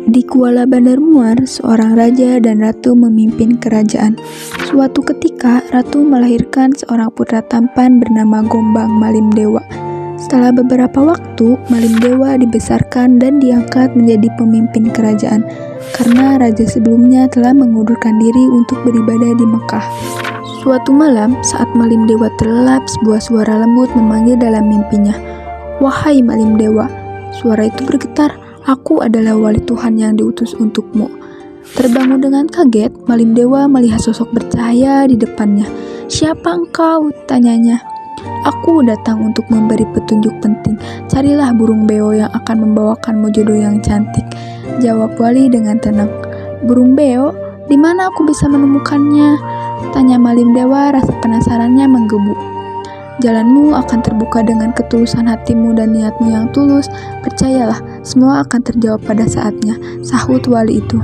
Di Kuala Bandar Muar, seorang raja dan ratu memimpin kerajaan. Suatu ketika, ratu melahirkan seorang putra tampan bernama Gombang Malim Dewa. Setelah beberapa waktu, Malim Dewa dibesarkan dan diangkat menjadi pemimpin kerajaan, karena raja sebelumnya telah mengundurkan diri untuk beribadah di Mekah. Suatu malam, saat Malim Dewa terlelap, sebuah suara lembut memanggil dalam mimpinya. "Wahai Malim Dewa," suara itu bergetar. "Aku adalah wali Tuhan yang diutus untukmu." Terbangun dengan kaget, Malim Dewa melihat sosok bercahaya di depannya. "Siapa engkau?" tanyanya. "Aku datang untuk memberi petunjuk penting. Carilah burung beo yang akan membawakanmu jodoh yang cantik," jawab wali dengan tenang. "Burung beo? Di mana aku bisa menemukannya?" tanya Malim Dewa, rasa penasarannya menggebu. "Jalanmu akan terbuka dengan ketulusan hatimu dan niatmu yang tulus. Percayalah, semua akan terjawab pada saatnya," sahut wali itu.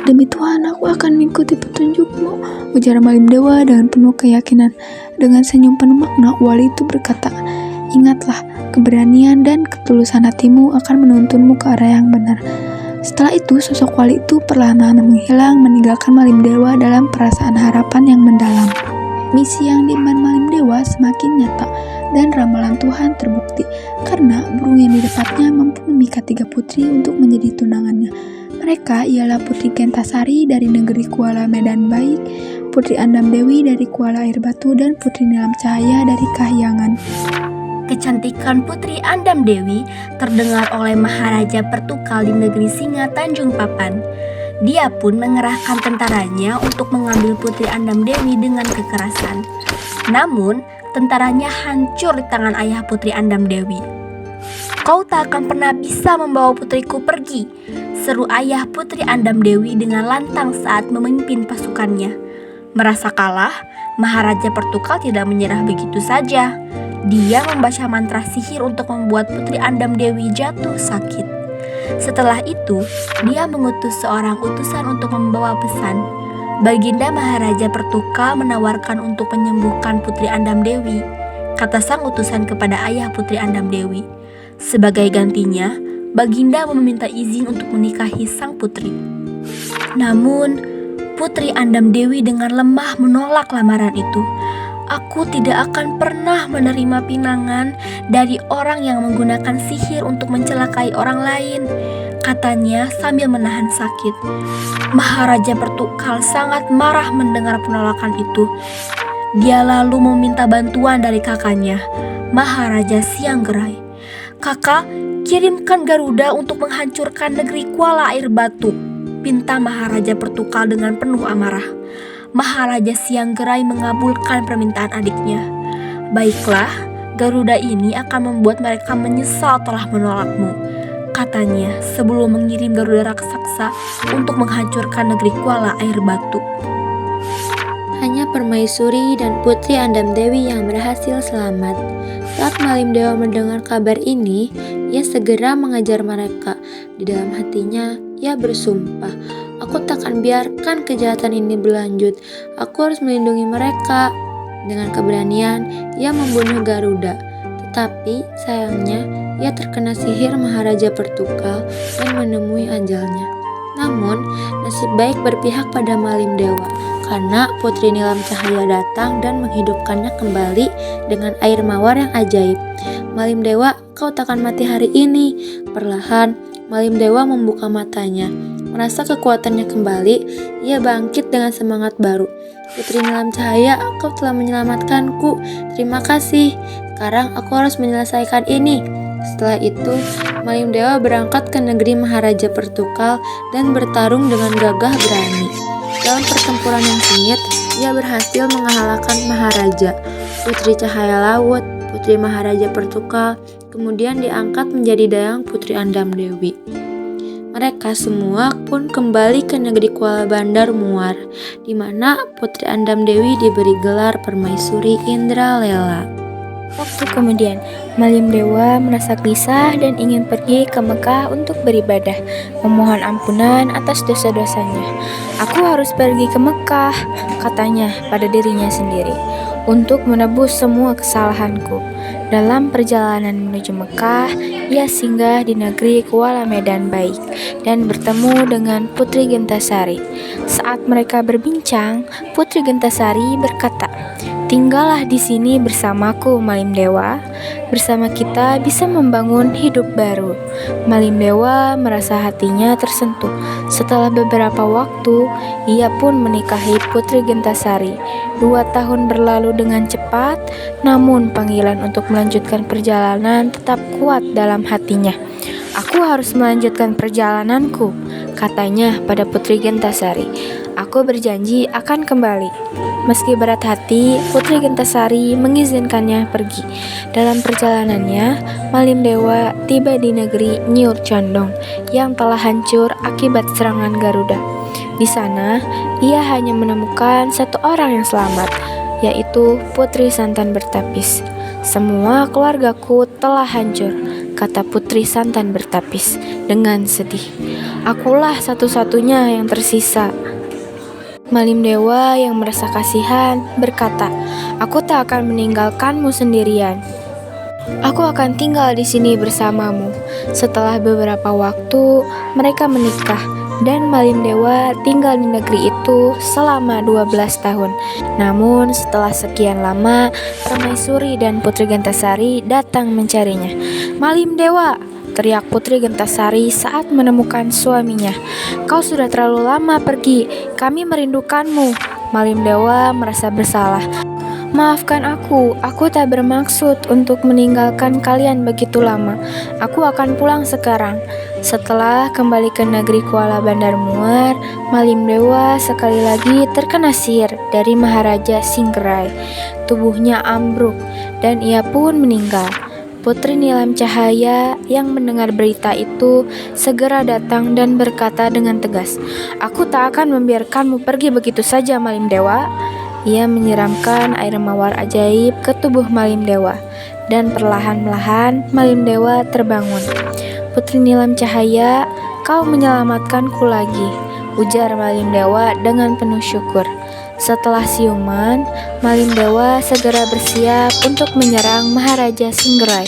"Demi Tuhan, aku akan mengikuti petunjukmu," ujar Malim Dewa dengan penuh keyakinan. Dengan senyum penuh makna, wali itu berkata, "Ingatlah, keberanian dan ketulusan hatimu akan menuntunmu ke arah yang benar." Setelah itu, sosok wali itu perlahan-lahan menghilang, meninggalkan Malim Dewa dalam perasaan harapan yang mendalam. Misi yang diemban Malim Dewa semakin nyata, dan ramalan Tuhan terbukti, karena burung yang didapatnya mampu memikat 3 putri untuk menjadi tunangannya. Mereka ialah Putri Gentasari dari negeri Kuala Medan Baik, Putri Andam Dewi dari Kuala Air Batu, dan Putri Nilam Cahaya dari Kahyangan. Kecantikan Putri Andam Dewi terdengar oleh Maharaja Pertukal di negeri Singa Tanjung Papan. Dia pun mengerahkan tentaranya untuk mengambil Putri Andam Dewi dengan kekerasan. Namun, tentaranya hancur di tangan ayah Putri Andam Dewi. "Kau tak akan pernah bisa membawa putriku pergi," seru ayah Putri Andam Dewi dengan lantang saat memimpin pasukannya. Merasa kalah, Maharaja Pertukal tidak menyerah begitu saja. Dia membaca mantra sihir untuk membuat Putri Andam Dewi jatuh sakit. Setelah itu, dia mengutus seorang utusan untuk membawa pesan. Baginda Maharaja Pertukal menawarkan untuk menyembuhkan Putri Andam Dewi, kata sang utusan kepada ayah Putri Andam Dewi. Sebagai gantinya, Baginda meminta izin untuk menikahi sang putri. Namun, Putri Andam Dewi dengan lemah menolak lamaran itu. "Aku tidak akan pernah menerima pinangan dari orang yang menggunakan sihir untuk mencelakai orang lain," katanya sambil menahan sakit. Maharaja Pertukal sangat marah mendengar penolakan itu. Dia lalu meminta bantuan dari kakaknya, Maharaja Sianggerai. "Kakak, kirimkan Garuda untuk menghancurkan negeri Kuala Air Batu," pinta Maharaja Pertukal dengan penuh amarah. Maharaja Sianggerai mengabulkan permintaan adiknya. "Baiklah, Garuda ini akan membuat mereka menyesal telah menolakmu," katanya sebelum mengirim Garuda raksasa untuk menghancurkan negeri Kuala Air Batu. Hanya Permaisuri dan Putri Andam Dewi yang berhasil selamat. Saat Malim Dewa mendengar kabar ini, ia segera mengejar mereka. Di dalam hatinya, ia bersumpah, "Aku takkan biarkan kejahatan ini berlanjut. Aku harus melindungi mereka." Dengan keberanian, ia membunuh Garuda. Tetapi sayangnya, ia terkena sihir Maharaja Pertukal dan menemui ajalnya. Namun, nasib baik berpihak pada Malim Dewa, karena Putri Nilam Cahaya datang dan menghidupkannya kembali dengan air mawar yang ajaib. "Malim Dewa, kau takkan mati hari ini." Perlahan, Malim Dewa membuka matanya. Merasa kekuatannya kembali, ia bangkit dengan semangat baru. "Putri Nilam Cahaya, kau telah menyelamatkanku. Terima kasih. Sekarang aku harus menyelesaikan ini." Setelah itu, Malim Dewa berangkat ke negeri Maharaja Pertukal dan bertarung dengan gagah berani. Dalam pertempuran yang sengit, ia berhasil mengalahkan Maharaja, Putri Cahaya Laut, Putri Maharaja Pertukal, kemudian diangkat menjadi dayang Putri Andam Dewi. Mereka semua pun kembali ke negeri Kuala Bandar Muar, di mana Putri Andam Dewi diberi gelar Permaisuri Indralela. Waktu kemudian, Malim Dewa merasa gelisah dan ingin pergi ke Mekah untuk beribadah, memohon ampunan atas dosa-dosanya. "Aku harus pergi ke Mekah," katanya pada dirinya sendiri, "untuk menebus semua kesalahanku." Dalam perjalanan menuju Mekah, ia singgah di negeri Kuala Medan Baik dan bertemu dengan Putri Gentasari. Saat mereka berbincang, Putri Gentasari berkata, "Tinggallah di sini bersamaku, Malim Dewa. Bersama kita bisa membangun hidup baru." Malim Dewa merasa hatinya tersentuh. Setelah beberapa waktu, ia pun menikahi Putri Gentasari. 2 tahun berlalu dengan cepat, namun panggilan untuk melanjutkan perjalanan tetap kuat dalam hatinya. "Aku harus melanjutkan perjalananku," katanya pada Putri Gentasari. "Aku berjanji akan kembali." Meski berat hati, Putri Gentasari mengizinkannya pergi. Dalam perjalanannya, Malim Dewa tiba di negeri Nyur Condong yang telah hancur akibat serangan Garuda. Di sana, ia hanya menemukan satu orang yang selamat, yaitu Putri Santan Bertapis. "Semua keluargaku telah hancur," kata Putri Santan Bertapis dengan sedih. "Akulah satu-satunya yang tersisa." Malim Dewa yang merasa kasihan berkata, "Aku tak akan meninggalkanmu sendirian. Aku akan tinggal di sini bersamamu." Setelah beberapa waktu, mereka menikah dan Malim Dewa tinggal di negeri itu selama 12 tahun. Namun setelah sekian lama, Permaisuri dan Putri Gentasari datang mencarinya. "Malim Dewa!" teriak Putri Gentasari saat menemukan suaminya. "Kau sudah terlalu lama pergi, kami merindukanmu." Malim Dewa merasa bersalah. "Maafkan aku tak bermaksud untuk meninggalkan kalian begitu lama. Aku akan pulang sekarang." Setelah kembali ke negeri Kuala Bandar Muar, Malim Dewa sekali lagi terkena sihir dari Maharaja Singgerai. Tubuhnya ambruk dan ia pun meninggal. Putri Nilam Cahaya yang mendengar berita itu segera datang dan berkata dengan tegas, "Aku tak akan membiarkanmu pergi begitu saja, Malim Dewa." Ia menyiramkan air mawar ajaib ke tubuh Malim Dewa, dan perlahan-lahan Malim Dewa terbangun. "Putri Nilam Cahaya, kau menyelamatkanku lagi," ujar Malim Dewa dengan penuh syukur. Setelah siuman, Malim Dewa segera bersiap untuk menyerang Maharaja Singgerai.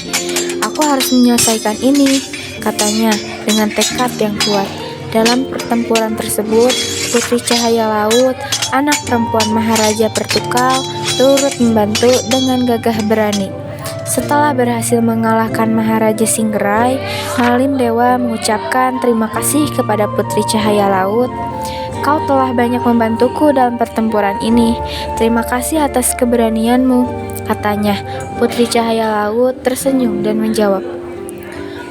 "Aku harus menyelesaikan ini," katanya dengan tekad yang kuat. Dalam pertempuran tersebut, Putri Cahaya Laut, anak perempuan Maharaja Pertukal, turut membantu dengan gagah berani. Setelah berhasil mengalahkan Maharaja Singgerai, Malim Dewa mengucapkan terima kasih kepada Putri Cahaya Laut. "Kau telah banyak membantuku dalam pertempuran ini. Terima kasih atas keberanianmu," katanya. Putri Cahaya Laut tersenyum dan menjawab,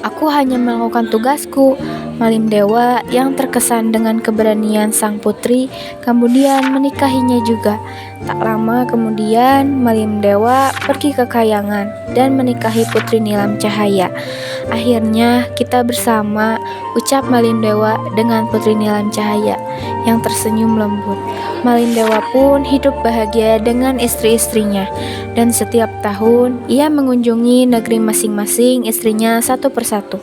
"Aku hanya melakukan tugasku." Malim Dewa yang terkesan dengan keberanian sang putri kemudian menikahinya juga. Tak lama kemudian, Malim Dewa pergi ke Kayangan dan menikahi Putri Nilam Cahaya. "Akhirnya kita bersama," ucap Malim Dewa dengan Putri Nilam Cahaya yang tersenyum lembut. Malim Dewa pun hidup bahagia dengan istri-istrinya, dan setiap tahun ia mengunjungi negeri masing-masing istrinya satu persatu.